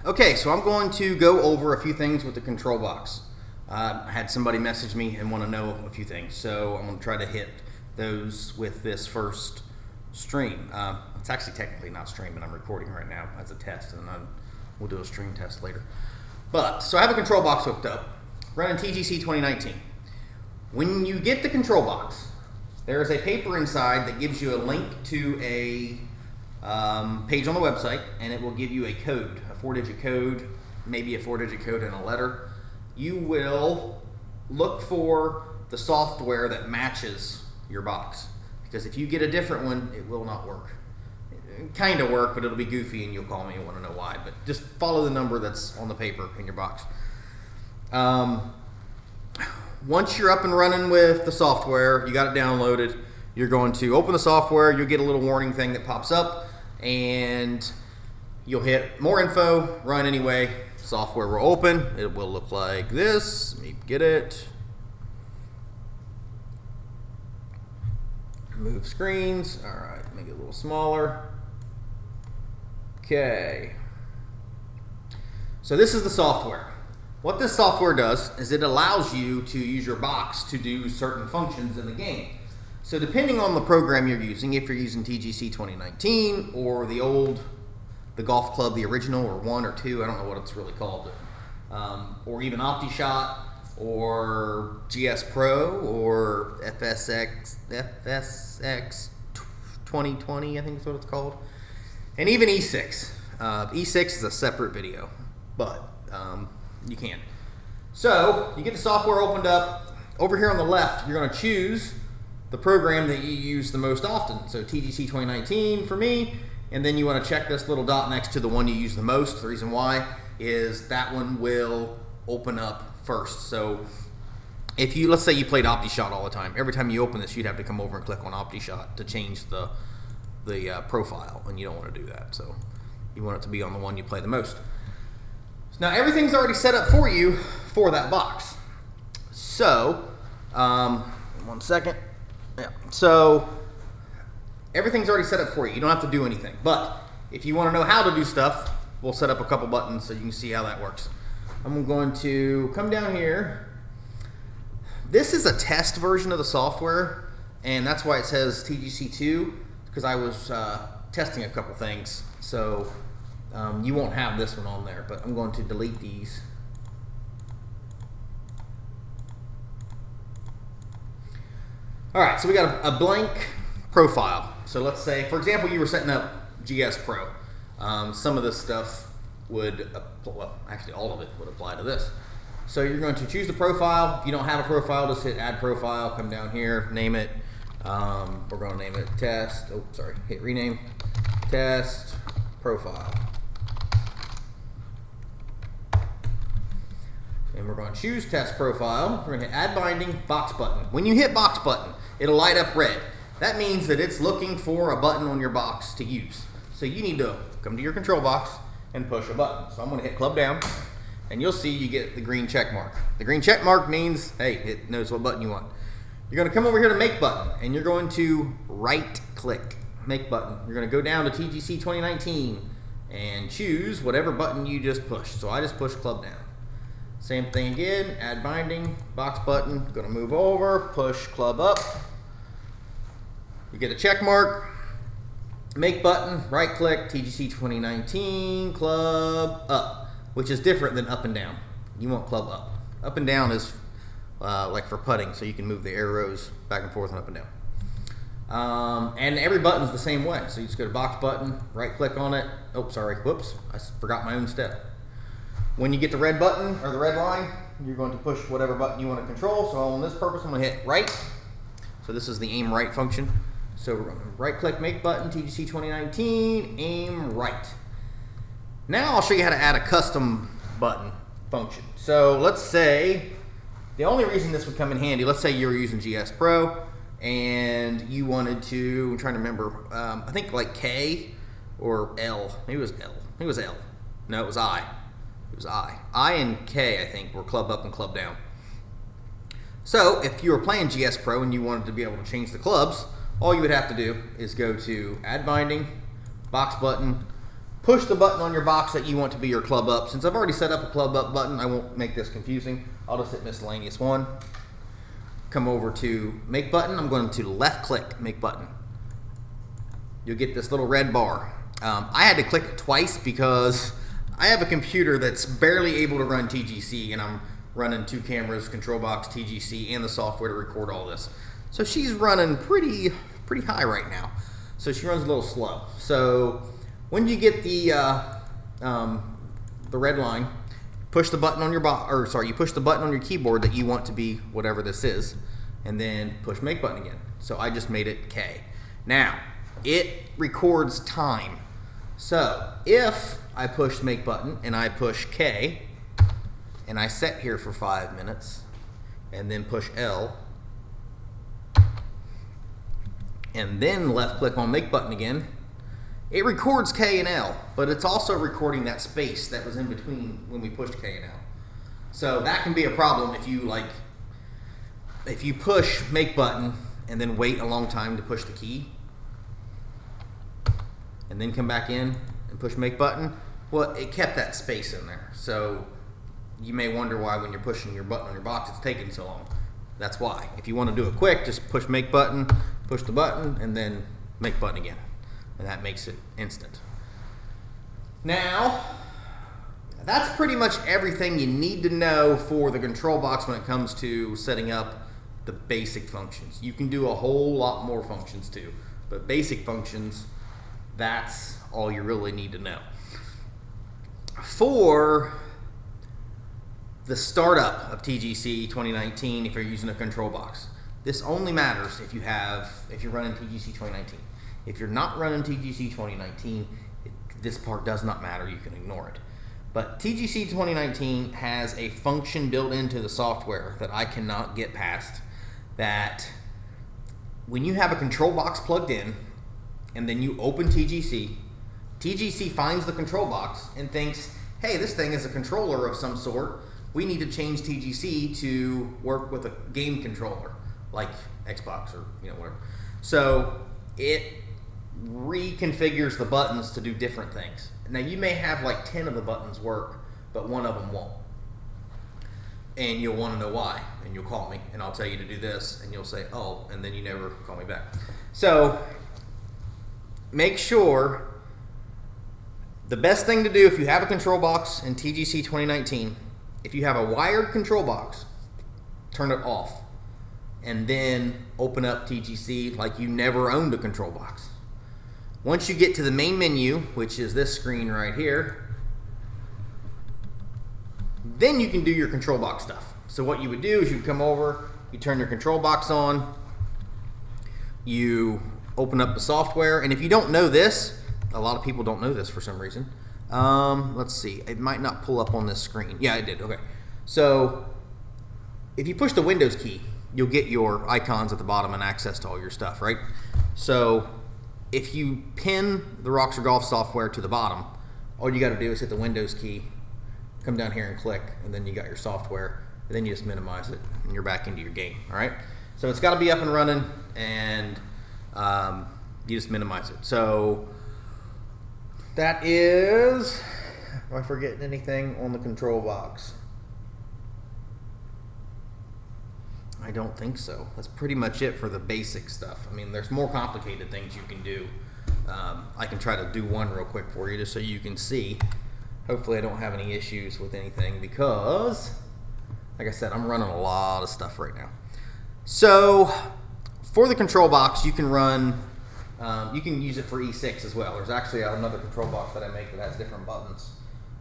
Okay, so I'm going to go over a few things with the control box. I had somebody message me and want to know a few things, so I'm going to try to hit those with this first stream. It's actually technically not streaming, I'm recording right now as a test, and then we'll do a stream test later. So I have a control box hooked up, running TGC-2019. When you get the control box, there is a paper inside that gives you a link to a page on the website, and it will give you a code, a 4-digit code, maybe a 4-digit code and a letter. You will look for the software that matches your box, because if you get a different one, it will not work. It kind of work, but it'll be goofy, and you'll call me and want to know why. But just follow the number that's on the paper in your box. Once you're up and running with the software, you got it downloaded, you're going to open the software, you'll get a little warning thing that pops up, and you'll hit more info, run anyway. Software will open. It will look like this. Let me get it. Move screens. All right, make it a little smaller. Okay. So this is the software. What this software does is it allows you to use your box to do certain functions in the game. So depending on the program you're using, if you're using TGC-2019 or the golf club, the original, or 1 or 2, I don't know what it's really called, or even OptiShot, or GS Pro, or FSX 2020, I think is what it's called, and even E6. E6 is a separate video, but you can. So you get the software opened up. Over here on the left, you're going to choose the program that you use the most often. So TGC-2019 for me, and then you want to check this little dot next to the one you use the most. The reason why is that one will open up first. So if you, let's say you played OptiShot all the time, every time you open this, you'd have to come over and click on OptiShot to change the profile, and you don't want to do that. So you want it to be on the one you play the most. Now everything's already set up for you for that box. So, 1 second. Yeah. So everything's already set up for you. You don't have to do anything. But if you want to know how to do stuff, we'll set up a couple buttons so you can see how that works. I'm going to come down here. This is a test version of the software, and that's why it says TGC2, because I was testing a couple things. So you won't have this one on there, but I'm going to delete these. All right, so we got a blank profile. So let's say, for example, you were setting up GS Pro. Some of this stuff would, well, actually all of it would apply to this. So you're going to choose the profile. If you don't have a profile, just hit Add Profile, come down here, name it. We're going to name it Test. Oh, sorry, hit Rename. Test Profile. And we're going to choose Test Profile. We're going to hit Add Binding, Box Button. When you hit Box Button, it'll light up red. That means that it's looking for a button on your box to use. So you need to come to your control box and push a button. So I'm going to hit Club Down, and you'll see you get the green check mark. The green check mark means, hey, it knows what button you want. You're going to come over here to Make Button, and you're going to right-click Make Button. You're going to go down to TGC 2019 and choose whatever button you just pushed. So I just pushed Club Down. Same thing again, Add Binding, Box Button, going to move over, push Club Up. You get a check mark, Make Button, right click, TGC 2019, Club Up, which is different than up and down. You want Club Up. Up and down is like for putting, so you can move the arrows back and forth and up and down. And every button is the same way. So you just go to Box Button, right click on it. Oh, sorry, whoops, I forgot my own step. When you get the red button, or the red line, you're going to push whatever button you want to control. So on this purpose, I'm going to hit right. So this is the aim right function. So we're going to right click Make Button, TGC 2019, aim right. Now I'll show you how to add a custom button function. So let's say, the only reason this would come in handy, let's say you were using GS Pro and you wanted to, I'm trying to remember, I think like K or L, maybe it was L, maybe it was L. No, it was I. It was I. I and K, I think, were Club Up and Club Down. So if you were playing GS Pro and you wanted to be able to change the clubs, all you would have to do is go to Add Binding, Box Button, push the button on your box that you want to be your club up. Since I've already set up a club up button, I won't make this confusing. I'll just hit miscellaneous 1. Come over to make button. I'm going to left click make button. You'll get this little red bar. I had to click it twice because I have a computer that's barely able to run TGC, and I'm running 2 cameras, control box, TGC, and the software to record all this. So she's running pretty high right now. So she runs a little slow. So when you get the red line, push the button on your you push the button on your keyboard that you want to be whatever this is, and then push make button again. So I just made it K. Now it records time. So if I push make button and I push K and I set here for 5 minutes and then push L and then left click on make button again, it records K and L, but it's also recording that space that was in between when we pushed K and L. So that can be a problem if you push make button and then wait a long time to push the key and then come back in and push make button. Well, it kept that space in there. So you may wonder why when you're pushing your button on your box it's taking so long. That's why. If you want to do it quick, just push make button, push the button, and then make button again. And that makes it instant. Now, that's pretty much everything you need to know for the control box when it comes to setting up the basic functions. You can do a whole lot more functions too, but basic functions, that's all you really need to know. For the startup of TGC 2019, if you're using a control box, this only matters if you're running TGC 2019. If you're not running TGC 2019, this part does not matter. You can ignore it. But TGC 2019 has a function built into the software that I cannot get past, that when you have a control box plugged in and then you open TGC, TGC finds the control box and thinks, hey, this thing is a controller of some sort. We need to change TGC to work with a game controller like Xbox or whatever. So it reconfigures the buttons to do different things. Now you may have like 10 of the buttons work, but one of them won't. And you'll want to know why, and you'll call me and I'll tell you to do this, and you'll say, oh, and then you never call me back. So make sure, the best thing to do if you have a control box in TGC 2019, if you have a wired control box, turn it off and then open up TGC like you never owned a control box. Once you get to the main menu, which is this screen right here, then you can do your control box stuff. So what you would do is you'd come over, you turn your control box on, you open up the software, and if you don't know this, a lot of people don't know this for some reason. Let's see, it might not pull up on this screen. Yeah, it did, okay. So if you push the Windows key, you'll get your icons at the bottom and access to all your stuff, right? So if you pin the Roxor Golf software to the bottom, all you got to do is hit the Windows key, come down here and click, and then you got your software, and then you just minimize it, and you're back into your game, all right? So it's got to be up and running, and you just minimize it. So that is, am I forgetting anything on the control box? I don't think so. That's pretty much it for the basic stuff. I mean, there's more complicated things you can do. I can try to do one real quick for you just so you can see. Hopefully I don't have any issues with anything because, like I said, I'm running a lot of stuff right now. So for the control box, you can run, you can use it for E6 as well. There's actually another control box that I make that has different buttons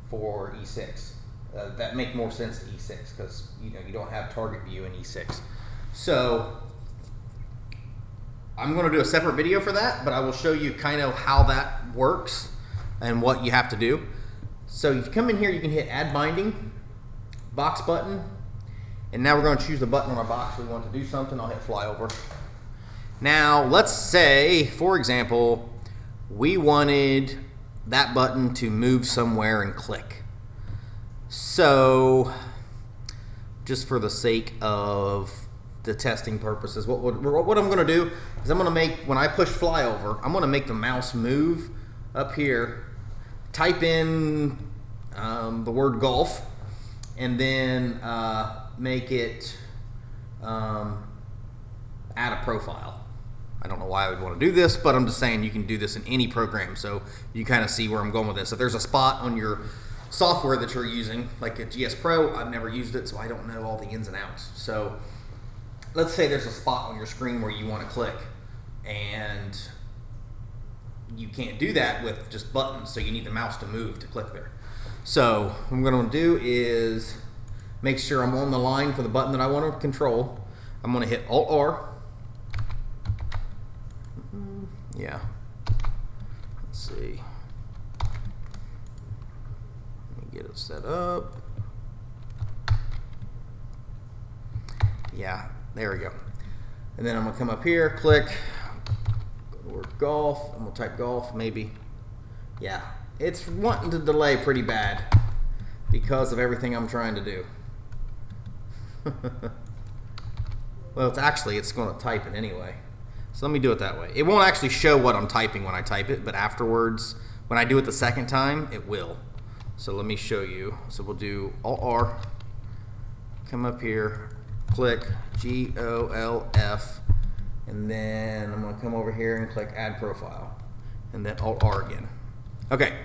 for E6. That make more sense to E6 because you don't have target view in E6. So I'm going to do a separate video for that, but I will show you kind of how that works and what you have to do. So if you come in here, you can hit add binding, box button, and now we're going to choose the button on our box we want to do something. I'll hit flyover. Now let's say, for example, we wanted that button to move somewhere and click. So just for the sake of the testing purposes, what I'm going to do is I'm going to make, when I push flyover, I'm going to make the mouse move up here type in the word golf, and then make it add a profile. I don't know why I would want to do this, but I'm just saying you can do this in any program, so you kind of see where I'm going with this. If there's a spot on your software that you're using, like a GS Pro, I've never used it, so I don't know all the ins and outs. So let's say there's a spot on your screen where you want to click, and you can't do that with just buttons, so you need the mouse to move to click there. So what I'm going to do is make sure I'm on the line for the button that I want to control. I'm going to hit Alt-R. Yeah. Let's see. Let me get it set up. Yeah, there we go. And then I'm going to come up here, click, go to word golf. I'm going to type golf, maybe. Yeah, it's wanting to delay pretty bad because of everything I'm trying to do. Well, it's going to type it anyway. So let me do it that way. It won't actually show what I'm typing when I type it, but afterwards, when I do it the second time, it will. So let me show you. So we'll do Alt-R, come up here, click GOLF, and then I'm going to come over here and click Add Profile, and then Alt-R again. Okay,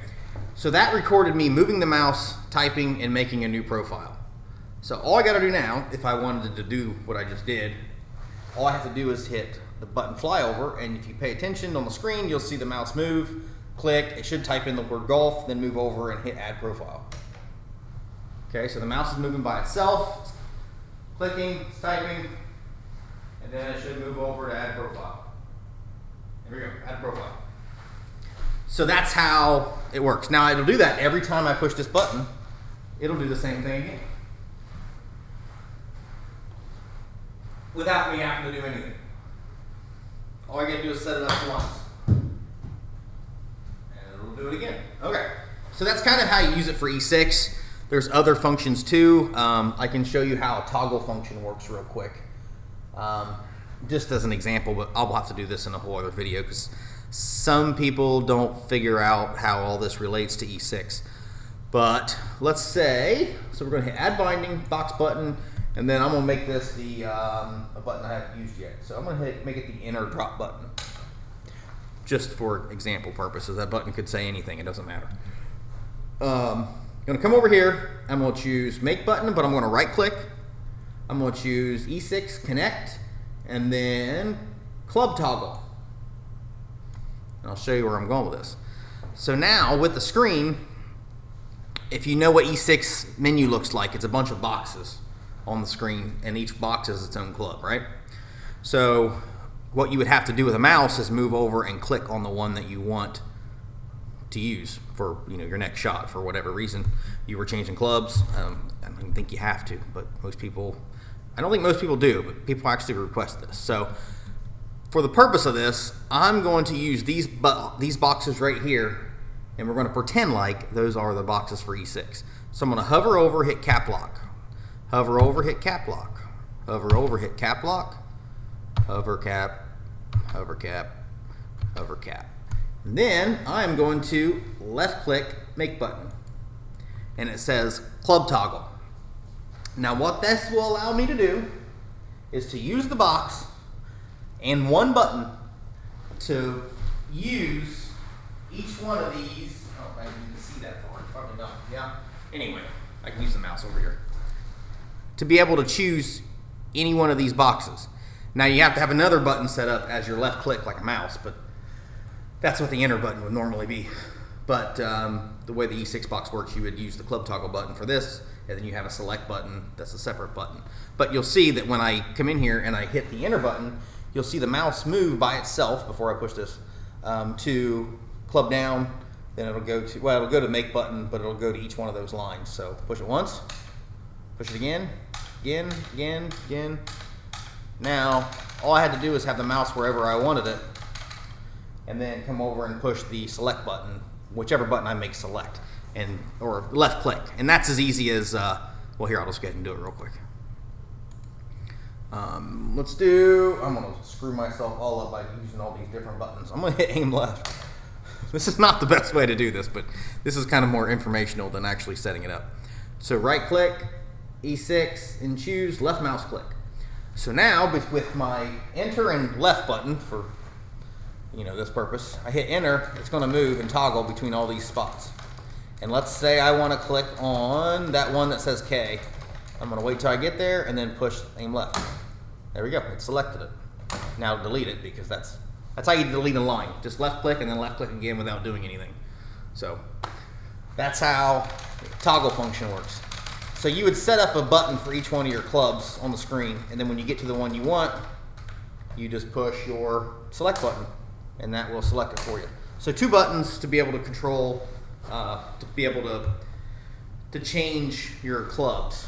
so that recorded me moving the mouse, typing, and making a new profile. So all I got to do now, if I wanted to do what I just did, all I have to do is hit the button flyover, and if you pay attention on the screen, you'll see the mouse move, click, it should type in the word golf, then move over and hit Add Profile. Okay, so the mouse is moving by itself, it's clicking, it's typing, and then it should move over to Add Profile. There we go, Add Profile. So that's how it works. Now it'll do that every time I push this button. It'll do the same thing again, without me having to do anything. All I gotta do is set it up once, and it'll do it again. Okay, so that's kind of how you use it for E6. There's other functions too. I can show you how a toggle function works real quick. Just as an example, but I'll have to do this in a whole other video because some people don't figure out how all this relates to E6. But let's say, so we're gonna hit Add Binding, Box Button, and then I'm going to make this the a button I haven't used yet. So I'm going to make it the enter drop button. Just for example purposes. That button could say anything. It doesn't matter. I'm going to come over here. I'm going to choose make button, but I'm going to right click. I'm going to choose E6 connect, and then club toggle. And I'll show you where I'm going with this. So now with the screen, if you know what E6 menu looks like, it's a bunch of boxes on the screen, and each box is its own club, right? So what you would have to do with a mouse is move over and click on the one that you want to use for your next shot for whatever reason. You were changing clubs. I don't think you have to, but most people, I don't think most people do, but people actually request this. So for the purpose of this, I'm going to use these boxes right here, and we're going to pretend like those are the boxes for E6. So I'm going to hover over, hit cap lock. Hover over, hit cap lock. Hover over, hit cap lock. Hover cap, hover cap, hover cap. And then I'm going to left click make button. And it says club toggle. Now what this will allow me to do is to use the box and one button to use each one of these. Oh, I didn't see that far. Probably not. Yeah. Anyway, I can use the mouse over here to be able to choose any one of these boxes. Now you have to have another button set up as your left click like a mouse, but that's what the enter button would normally be. But the way the E6 box works, you would use the club toggle button for this, and then you have a select button that's a separate button. But you'll see that when I come in here and I hit the enter button, you'll see the mouse move by itself before I push this to club down. Then it'll go to, well, it'll go to make button, but it'll go to each one of those lines. So push it once, push it again, again. Now, all I had to do is have the mouse wherever I wanted it, and then come over and push the select button, whichever button I make select, or left click. And that's as easy as, well, here, I'll just go ahead and do it real quick. I'm gonna screw myself all up by using all these different buttons. I'm gonna hit aim left. This is not the best way to do this, but this is kind of more informational than actually setting it up. So right click, E6, and choose left mouse click. So now with my enter and left button for this purpose, I hit enter, it's going to move and toggle between all these spots. And let's say I want to click on that one that says K. I'm going to wait till I get there and then push aim left. There we go, it selected it. Now delete it, because that's how you delete a line. Just left click and then left click again without doing anything. So that's how the toggle function works. So you would set up a button for each one of your clubs on the screen, and then when you get to the one you want, you just push your select button, and that will select it for you. So 2 buttons to be able to control, to be able to change your clubs.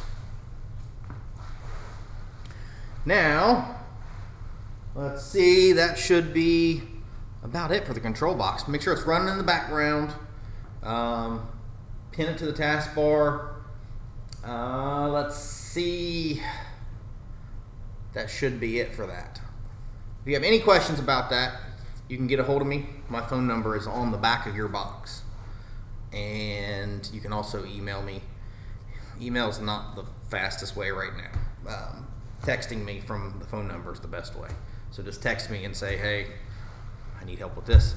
Now, let's see, that should be about it for the control box. Make sure it's running in the background. Pin it to the taskbar. Let's see. That should be it for that. If you have any questions about that, you can get a hold of me. My phone number is on the back of your box. And you can also email me. Email is not the fastest way right now. Texting me from the phone number is the best way. So just text me and say, hey, I need help with this.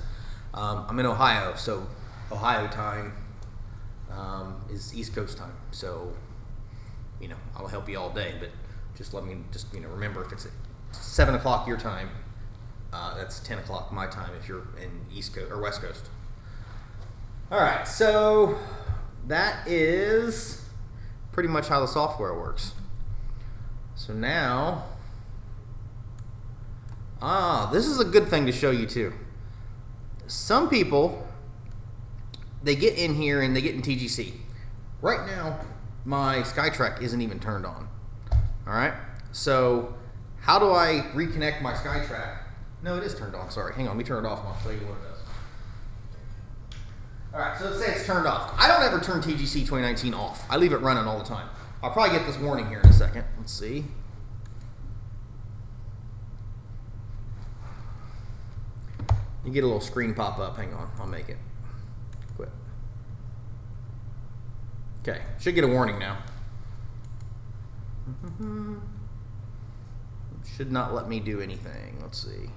I'm in Ohio, so Ohio time is East Coast time. So, I'll help you all day, but just let me remember, if it's at 7 o'clock your time, that's 10 o'clock my time if you're in East Coast or West Coast. All right, so that is pretty much how the software works. So now, this is a good thing to show you too. Some people, they get in here and they get in TGC. Right now, my Skytrak isn't even turned on. All right, so how do I reconnect my Skytrak? No, it is turned on, sorry. Hang on, let me turn it off and I'll show you what it does. All right, so let's say it's turned off. I don't ever turn TGC-2019 off. I leave it running all the time. I'll probably get this warning here in a second. Let's see. You get a little screen pop up. Hang on, I'll make it. Quit. Okay, should get a warning now. Should not let me do anything. Let's see.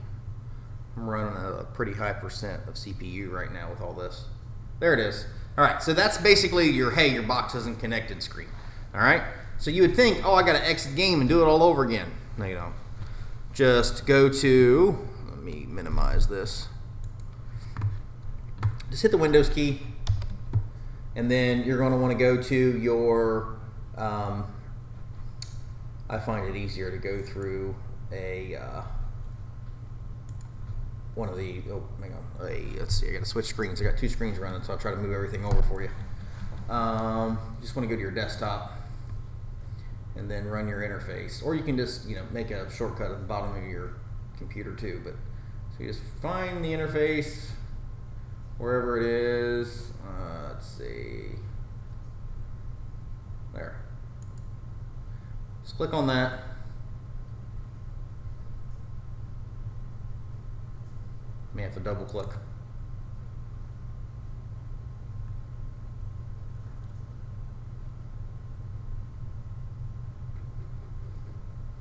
I'm running a pretty high percent of CPU right now with all this. There it is. All right, so that's basically your, hey, your box isn't connected screen. All right, so you would think, oh, I got to exit game and do it all over again. No, you don't. Just go to, let me minimize this. Just hit the Windows key, and then you're going to want to go to your, I find it easier to go through a, one of the, oh, hang on, let's see, I got to switch screens. I got 2 screens running, so I'll try to move everything over for you. You just want to go to your desktop and then run your interface, or you can just make a shortcut at the bottom of your computer too. But so you just find the interface wherever it is. Let's see, there. Just click on that. May have to double click.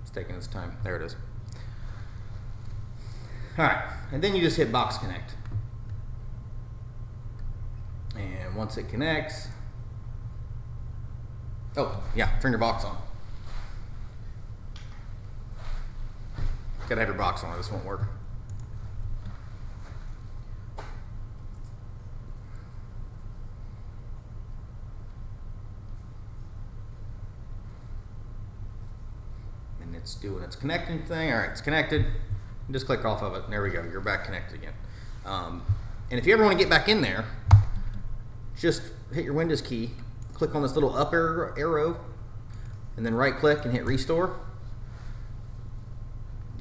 It's taking its time. There it is. All right, and then you just hit Box Connect. And once it connects, oh yeah, turn your box on. Gotta have your box on or this won't work. It's doing its connecting thing. All right, it's connected. And just click off of it. There we go. You're back connected again. And if you ever want to get back in there, just hit your Windows key, click on this little up arrow, and then right click and hit restore.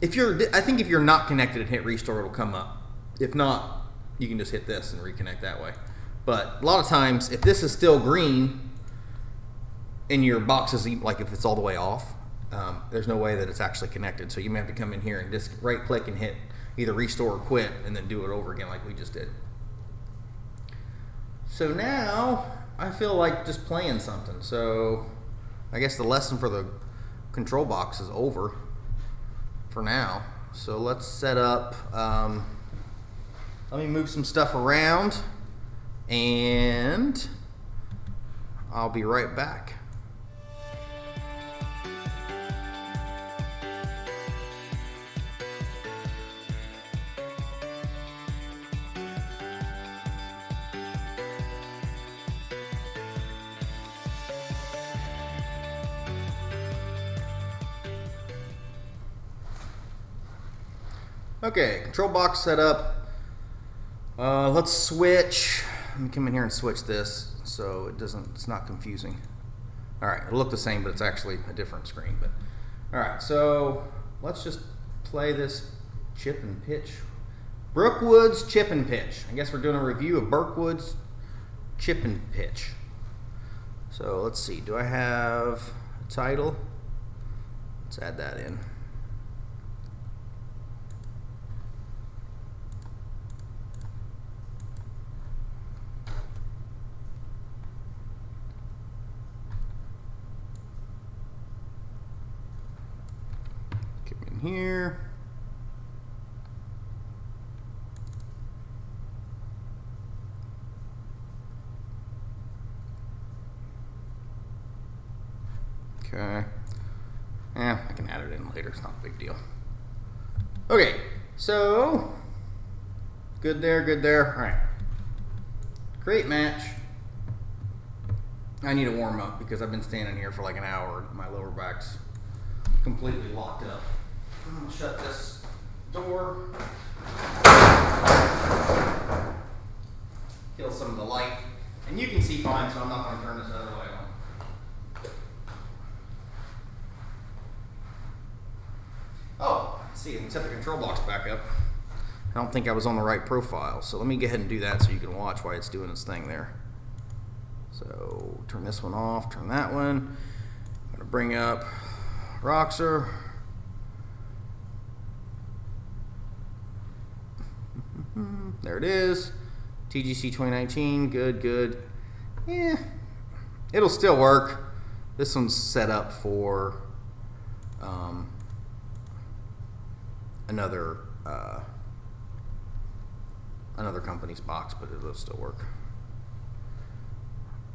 I think if you're not connected and hit restore, it'll come up. If not, you can just hit this and reconnect that way. But a lot of times, if this is still green and your box is, like if it's all the way off, there's no way that it's actually connected. So you may have to come in here and just right click and hit either restore or quit and then do it over again like we just did. So now I feel like just playing something. So I guess the lesson for the control box is over for now. So let's set up, let me move some stuff around and I'll be right back. Okay, control box set up. Let's switch. Let me come in here and switch this so it's not confusing. All right, it'll look the same, but it's actually a different screen. But all right, so let's just play this chip and pitch. Brookwoods chip and pitch. I guess we're doing a review of Brookwoods chip and pitch. So let's see, do I have a title? Let's add that in. Here. Okay. Yeah, I can add it in later. It's not a big deal. Okay, so good there, good there. All right. Create match. I need to warm up because I've been standing here for like an hour. My lower back's completely locked up. I'm gonna shut this door. Kill some of the light. And you can see fine, so I'm not gonna turn this other light on. Oh, let's see, I can set the control box back up. I don't think I was on the right profile, so let me go ahead and do that so you can watch why it's doing its thing there. So turn this one off, turn that one. I'm gonna bring up Roxor. There it is. TGC-2019. Good, good. Yeah, it'll still work. This one's set up for another company's box, but it'll still work.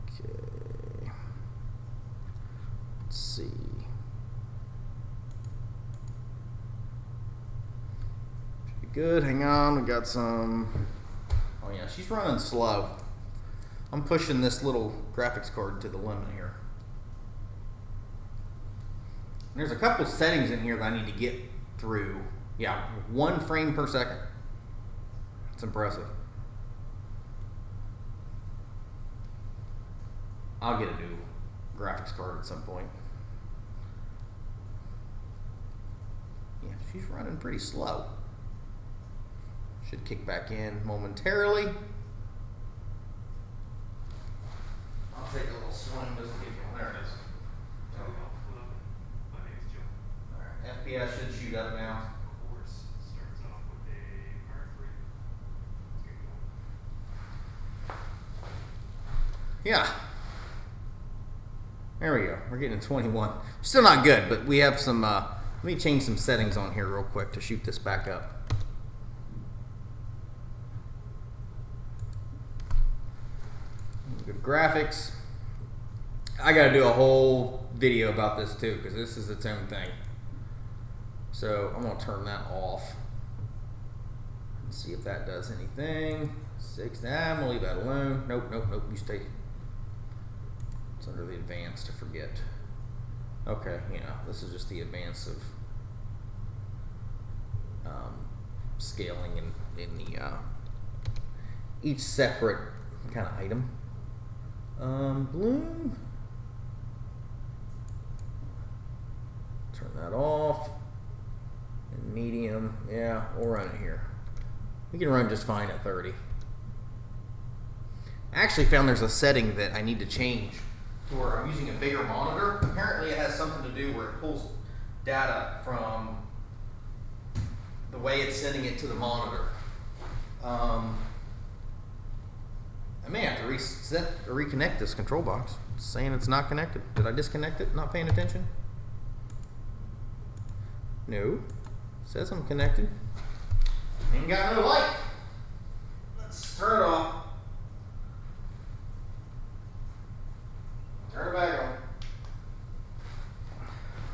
Okay. Let's see. Good, hang on, we got some, oh yeah, she's running slow. I'm pushing this little graphics card to the limit here. And there's a couple settings in here that I need to get through. Yeah, 1 frame per second. It's impressive. I'll get a new graphics card at some point. Yeah, she's running pretty slow. Should kick back in momentarily. I'll take a little swing just to get going. There it is. Hello, my name is Joe. Alright, FPS should shoot up now. Course starts off with a par 3. Let's get going. Yeah. There we go. We're getting to 21. Still not good, but we have some, let me change some settings on here real quick to shoot this back up. Good graphics. I got to do a whole video about this too because this is its own thing. So I'm going to turn that off and see if that does anything. 6. Nah, I'm going to leave that alone. Nope, nope, nope. You stay. It's under the advanced to forget. Okay, yeah. This is just the advanced of scaling in the each separate kind of item. Bloom. Turn that off. And medium. Yeah, we'll run it here. We can run just fine at 30. I actually found there's a setting that I need to change to where I'm using a bigger monitor. Apparently it has something to do where it pulls data from the way it's sending it to the monitor. I may have to reset or reconnect this control box. It's saying it's not connected. Did I disconnect it? Not paying attention? No. It says I'm connected. Ain't got no light. Let's turn it off. Turn it back on.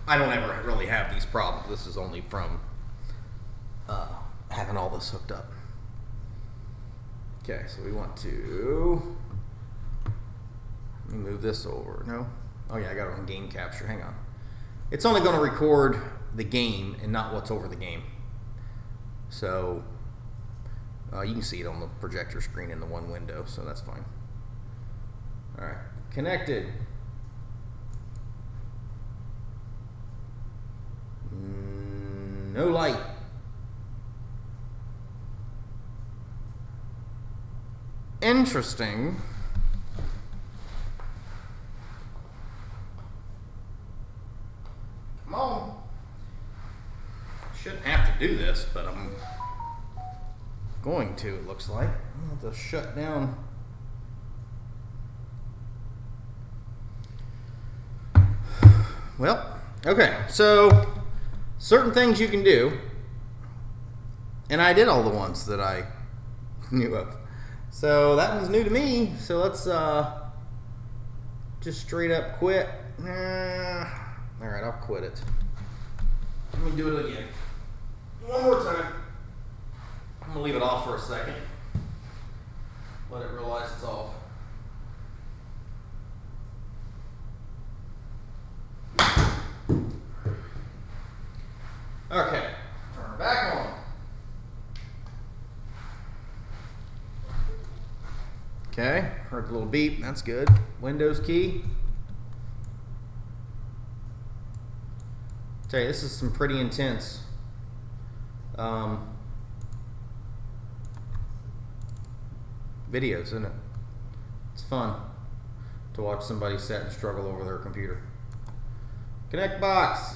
I don't ever really have these problems. This is only from having all this hooked up. Okay, so we want to, let me move this over. No? Oh yeah, I got it on game capture. Hang on. It's only going to record the game and not what's over the game. So you can see it on the projector screen in the one window, so that's fine. All right, connected. No light. Interesting. Come on. Shouldn't have to do this, but I'm going to, it looks like. I'll have to shut down. Well, okay, so certain things you can do, and I did all the ones that I knew of. So that one's new to me, so let's just straight up quit. Alright, I'll quit it. Let me do it again. One more time. I'm going to leave it off for a second. Let it realize it's off. Okay, turn it back on. Okay, heard the little beep, that's good. Windows key. Tell you, this is some pretty intense videos, isn't it? It's fun to watch somebody sit and struggle over their computer. Connect box.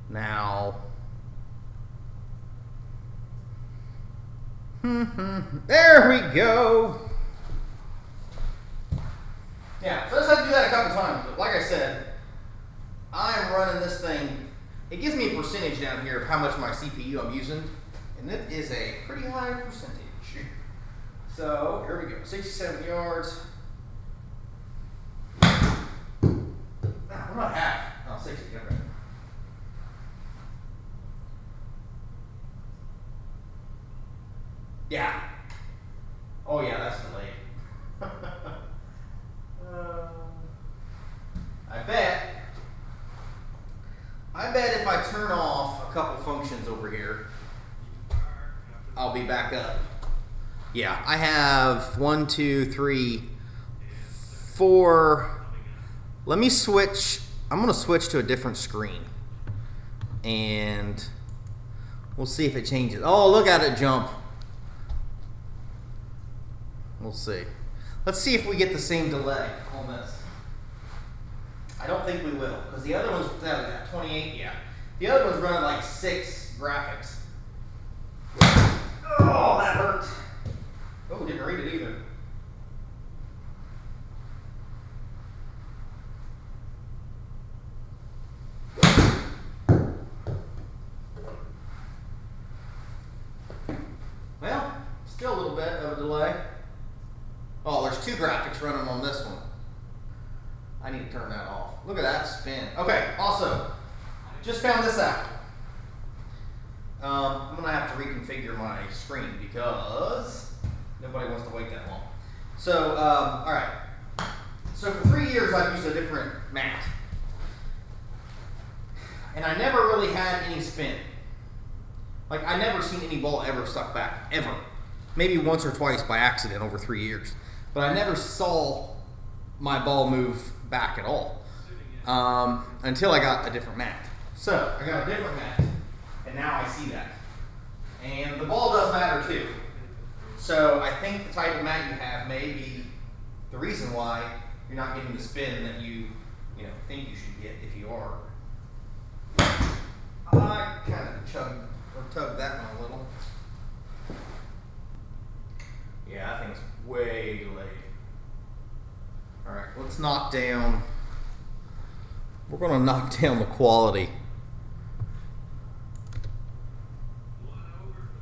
Now, there we go. Yeah, so I just have to do that a couple times, but like I said, I'm running this thing. It gives me a percentage down here of how much my CPU I'm using, and it is a pretty high percentage. So here we go, 67 yards. What about half? Oh, 60, okay. Yeah. Oh yeah, that's delayed. I bet if I turn off a couple functions over here, I'll be back up. Yeah, I have 1, 2, 3, 4. Let me switch. I'm going to switch to a different screen, and we'll see if it changes. Oh, look at it jump. We'll see. Let's see if we get the same delay on this. I don't think we will, because the other one's at 28, yeah. The other one's running like 6 graphics. Oh, that hurt. Oh, didn't read it either. Well, still a little bit of a delay. Oh, there's 2 graphics running on this one. I need to turn that off. Look at that spin. Okay, also, just found this out. I'm going to have to reconfigure my screen because nobody wants to wait that long. So, all right. So for 3 years, I've used a different mat. And I never really had any spin. Like, I never seen any ball ever suck back, ever. Maybe once or twice by accident over 3 years. But I never saw my ball move back at all until I got a different mat. So I got a different mat, and now I see that. And the ball does matter too. So I think the type of mat you have may be the reason why you're not getting the spin that you think you should get if you are. I kind of tugged that one a little. Yeah, I think it's way delayed. All right, let's knock down. We're going to knock down the quality.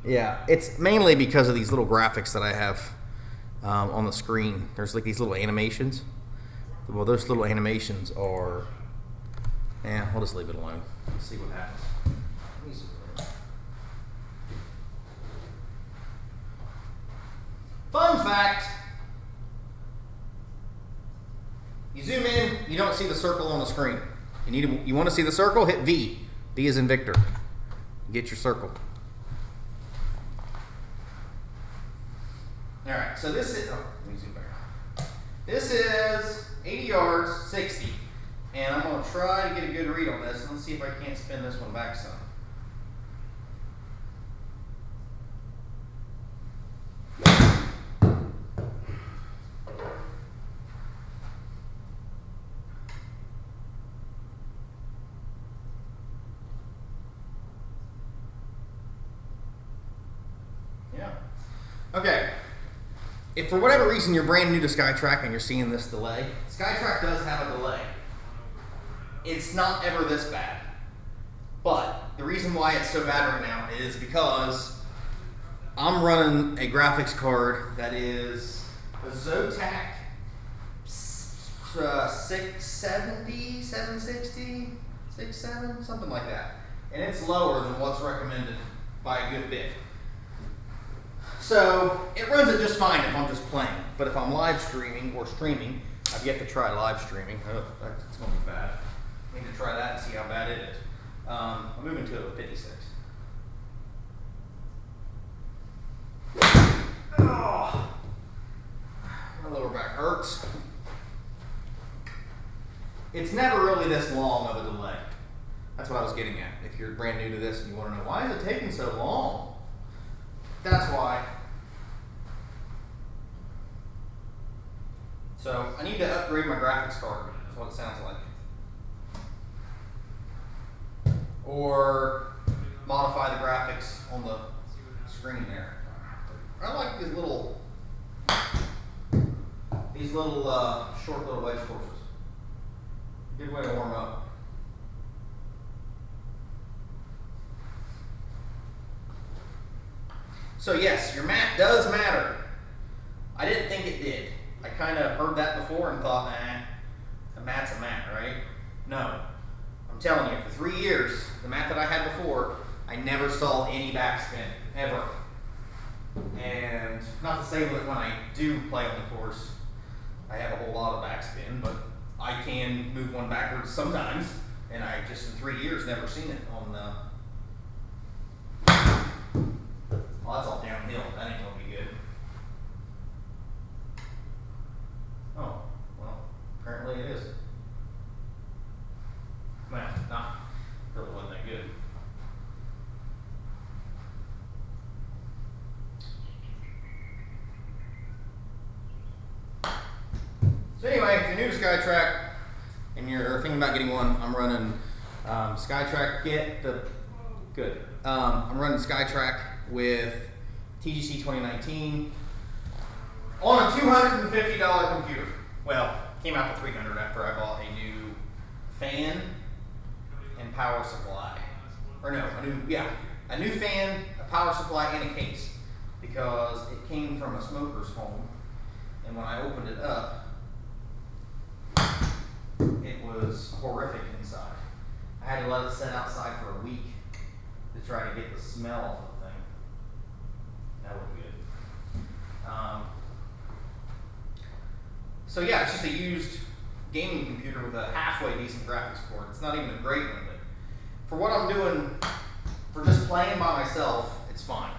Yeah, it's mainly because of these little graphics that I have on the screen. There's like these little animations. Well, those little animations are. Yeah, I'll just leave it alone. Let's see what happens. Fun fact. You zoom in, you don't see the circle on the screen. You want to see the circle? Hit V. V is in Victor. Get your circle. All right, so this is. Oh, let me zoom back. This is 80 yards, 60, and I'm going to try to get a good read on this. Let's see if I can't spin this one back some. Yeah. Okay. If for whatever reason you're brand new to Skytrak and you're seeing this delay, Skytrak does have a delay. It's not ever this bad. But the reason why it's so bad right now is because I'm running a graphics card that is a Zotac 670, 760, 67, something like that. And it's lower than what's recommended by a good bit. So it runs it just fine if I'm just playing. But if I'm live streaming or streaming, I've yet to try live streaming. Oh, that's going to be bad. I need to try that and see how bad it is. I'm moving to a 56. Oh, my lower back hurts. It's never really this long of a delay. That's what I was getting at. If you're brand new to this and you want to know, why is it taking so long? That's why. So I need to upgrade my graphics card, is what it sounds like. Or modify the graphics on the screen there. I like these little short little wedge courses. Good way to warm up. So yes, your mat does matter. I didn't think it did. I kind of heard that before and thought, a mat's a mat, right? No. I'm telling you, for 3 years, the mat that I had before, I never saw any backspin, ever. And not to say that when I do play on the course, I have a whole lot of backspin, but I can move one backwards sometimes, and I just in 3 years never seen it on the. Well, that's all downhill. That ain't gonna be good. Oh, well, apparently it is. Well, not really wasn't that good. So anyway, if you're new to Skytrak and you're thinking about getting one, I'm running Skytrak kit. I'm running Skytrak with TGC-2019 on a $250 computer. Well, came out to $300 after I bought a new fan and power supply. Or no, a new fan, a power supply, and a case, because it came from a smoker's home, and when I opened it up, it was horrific inside. I had to let it sit outside for a week to try to get the smell off the thing. That wasn't good. So yeah, it's just a used gaming computer with a halfway decent graphics card. It's not even a great one, but for what I'm doing, for just playing by myself, it's fine.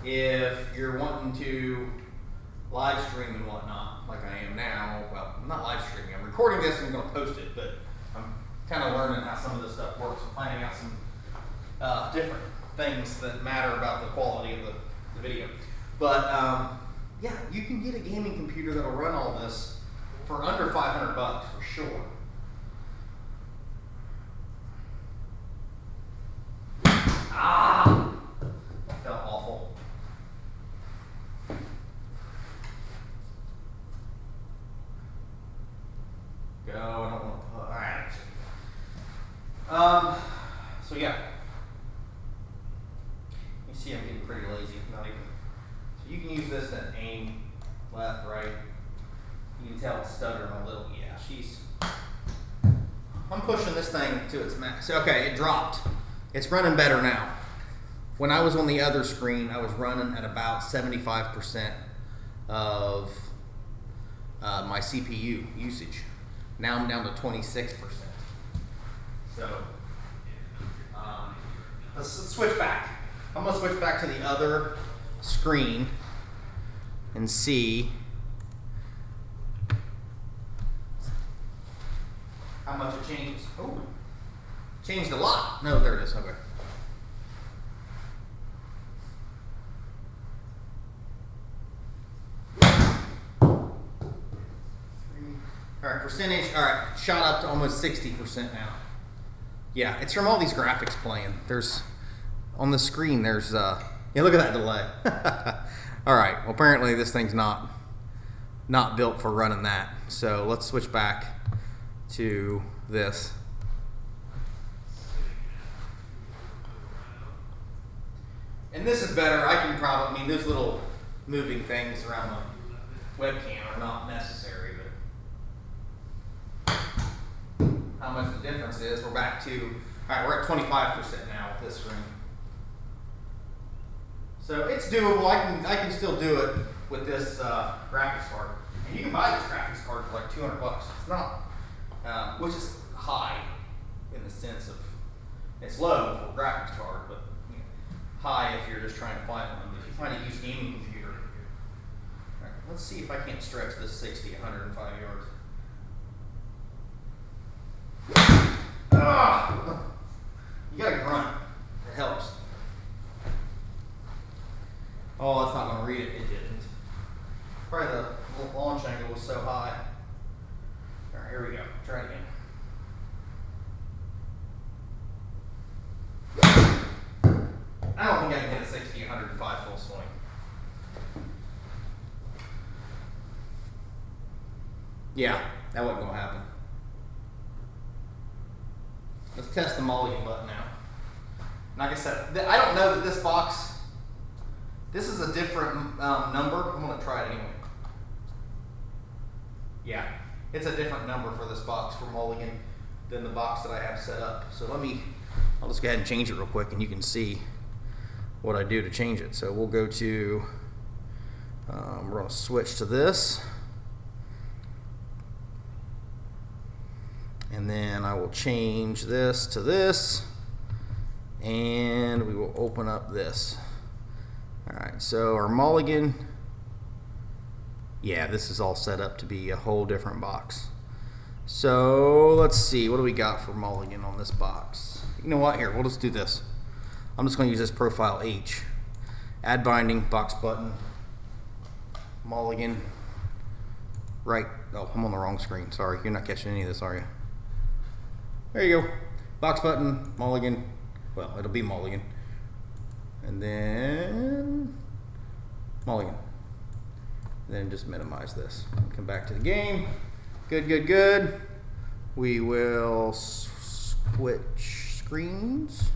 If you're wanting to live stream and whatnot, like I am now, well, I'm not live streaming. I'm recording this and I'm going to post it, but I'm kind of learning how some of this stuff works. I'm finding out some different things that matter about the quality of the video. But yeah, you can get a gaming computer that'll run all this for under $500 for sure. Ah! That felt awful. Go, I don't want to put, alright. So yeah. You see I'm getting pretty lazy, not even. So you can use this to aim left, right. You can tell it's stuttering a little. Yeah, I'm pushing this thing to its max. Okay, it dropped. It's running better now. When I was on the other screen, I was running at about 75% of my CPU usage. Now I'm down to 26%. So let's switch back. I'm gonna switch back to the other screen and see how much it changes. Oh, changed a lot. No, there it is. Okay. All right, percentage. All right, shot up to almost 60% now. Yeah, it's from all these graphics playing. There's on the screen. There's yeah, look at that delay. All right. Well, apparently this thing's not built for running that. So let's switch back to this. And this is better. I can probably, I mean, those little moving things around the webcam are not necessary, but how much the difference is, we're back to, all right, we're at 25% now with this screen. So it's doable. I can still do it with this graphics card. And you can buy this graphics card for like $200. It's not, which is high in the sense of, it's low for a graphics card, but you know, high if you're just trying to find one. If you find a used gaming computer, all right, let's see if I can't stretch this 60, 105 yards. Ah! You gotta grunt. It helps. Oh, it's not gonna read it. It didn't. Probably the launch angle was so high. All right, here we go. Try it again. I don't think I can hit a 60, 105 full swing. Yeah, that wasn't gonna happen. Let's test the mulligan button now. Like I said, I don't know that this box, this is a different number. I'm gonna try it anyway. Yeah, it's a different number for this box for mulligan than the box that I have set up. So I'll just go ahead and change it real quick and you can see what I do to change it. So we'll go to, we're gonna switch to this. And then I will change this to this, and we will open up this. All right, so our mulligan, yeah, this is all set up to be a whole different box. So let's see, what do we got for mulligan on this box? You know what, here, we'll just do this. I'm just gonna use this profile H. Add binding, box button, mulligan, right, oh, I'm on the wrong screen, sorry, you're not catching any of this, are you? There you go. Box button, mulligan. Well, it'll be mulligan. And then mulligan. And then just minimize this. Come back to the game. Good, good, good. We will switch screens.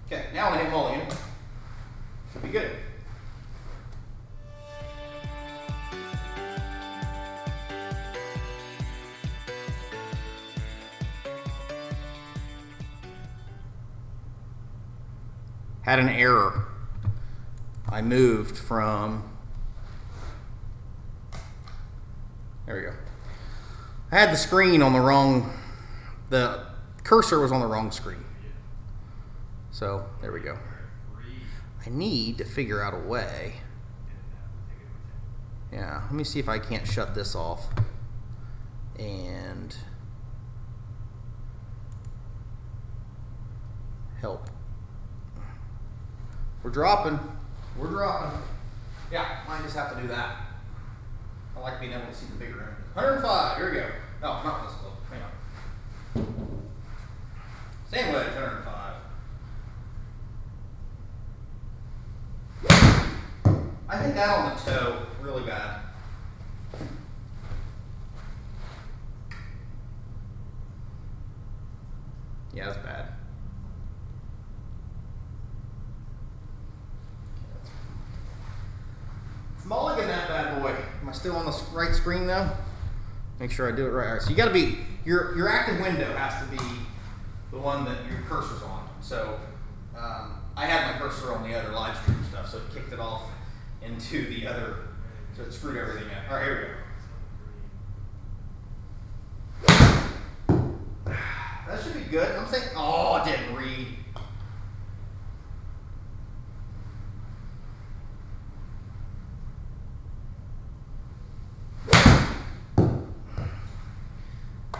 Okay, now I'm gonna hit mulligan. Should be good. Had an error. I moved from, there we go. I had the screen on the wrong, the cursor was on the wrong screen. So there we go. I need to figure out a way. Yeah, let me see if I can't shut this off. And help. We're dropping. We're dropping. Yeah, might just have to do that. I like being able to see the bigger end. 105, here we go. No, not this close. Hang on. Sand wedge, 105. I hit that on the toe really bad. Yeah, that's bad. Mulligan that bad boy. Am I still on the right screen though? Make sure I do it right. All right, so you got to be, your active window has to be the one that your cursor's on. So I had my cursor on the other live stream stuff, so it kicked it off into the other, so it screwed everything up. All right, here we go. That should be good. I'm saying, oh, I didn't read.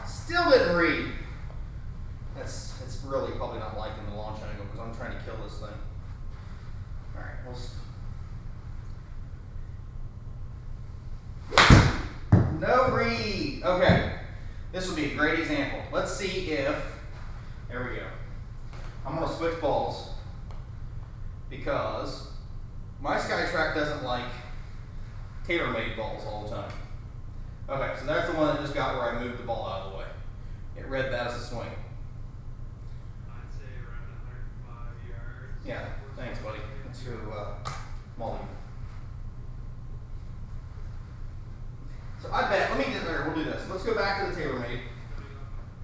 Still didn't read. It's really probably not liking the launch angle because I'm trying to kill this thing. All right, no read. Okay, this would be a great example. Let's see if, there we go. I'm gonna switch balls because my Skytrak doesn't like tailor-made balls all the time. Okay, so that's the one that just got where I moved the ball out of the way. It read that as a swing. I'd say around 105 yards. Yeah, thanks, buddy. Let's go Molly. So I bet, let me get there, we'll do this. Let's go back to the TaylorMade. Putting up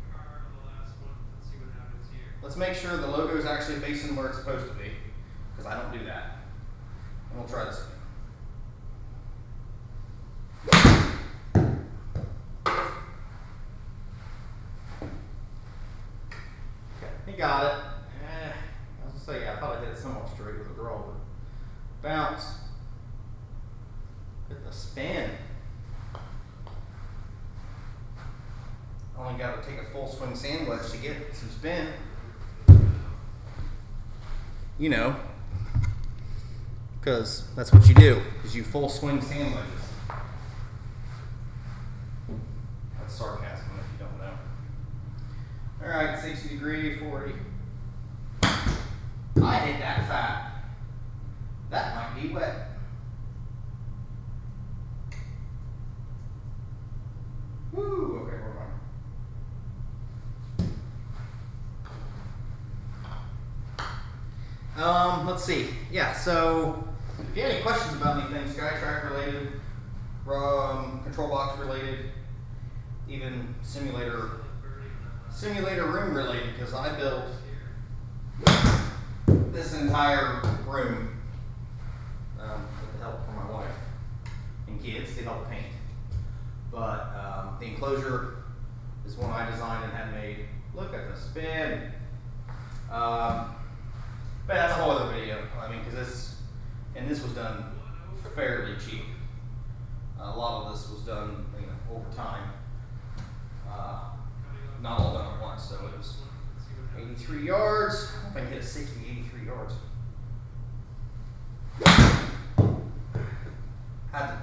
a card on the last one. Let's see what happens here. Let's make sure the logo is actually facing where it's supposed to be, because I don't do that. And we'll try this again. He got it. I was gonna say, yeah, I thought I hit it somewhat straight with a draw, but bounce. Hit the spin. Only got to take a full swing sand wedge to get some spin. You know, because that's what you do, is you full swing sand wedges. That's sarcasm if you don't know. All right, 60 degree, 40. I hit that fat. That might be wet. Woo, okay, we're fine. Let's see. Yeah, so if you have any questions about anything Skytrak related, control box related, even simulator room related, because I built this entire room with the help from my wife and kids to help paint. But the enclosure is one I designed and had made. Look at the spin. But that's a whole other video. I mean, because this was done fairly cheap. A lot of this was done, over time. Not all done at once, so it was 83 yards. I don't know if I can hit a 60, 83 yards. Had to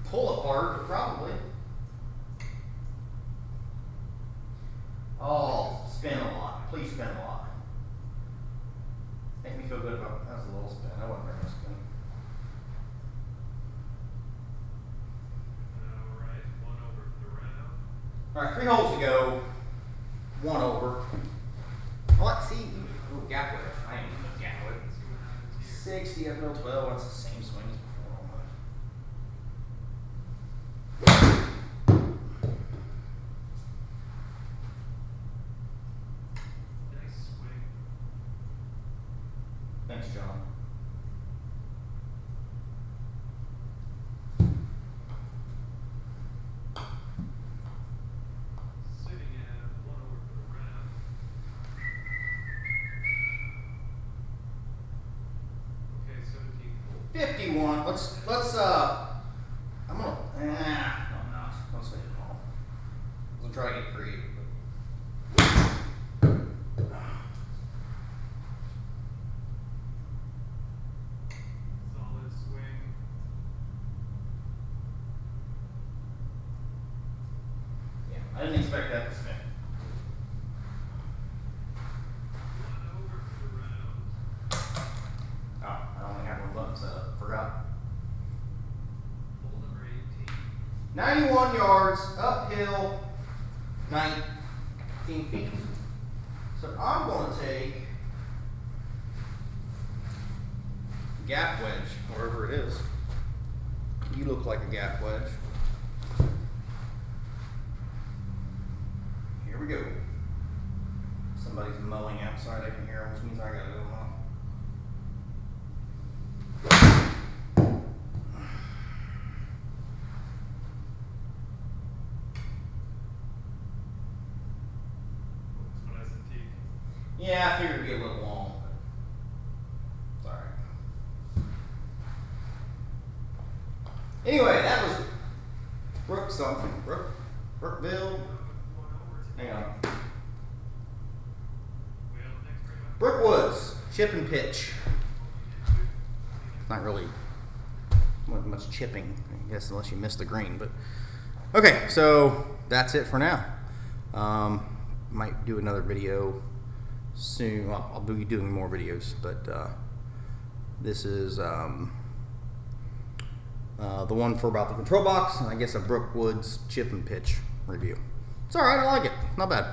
pull it hard, but probably. Oh, spin a lot. Please spin a lot. Make me feel good about it. That was a little spin. I wasn't very much spin. Alright, 1 over for the round. Alright, 3 holes to go. 1 over. Oh, let's see. Ooh, gap wedge. I ain't even a gap wedge. Let's see what happens here. 60 up middle 12. That's the same swing as before. Nice swing. Thanks, John. Sitting at 1 over for the round. Okay, 17 full. 51. Let's I'm gonna no, I'm not. Don't say it all. I'm gonna try to get creative. Solid swing. Yeah, I didn't expect that to spin. 91 yards, uphill, 19 feet. So I'm going to take gap wedge, wherever it is. You look like a gap wedge. Here we go. Somebody's mowing outside, I can hear them, which means I gotta go mow. That's what I said to you. Yeah, I figured it'd be a little long, but it's alright. Anyway, that was Brook something. Brookville. Hang on. Brookwoods, chip and pitch. It's not really much chipping, I guess, unless you miss the green. But okay, so that's it for now. Might do another video soon. Well, I'll be doing more videos, but this is the one for about the control box, and I guess a Brookwoods chip and pitch review. It's all right. I like it. Not bad.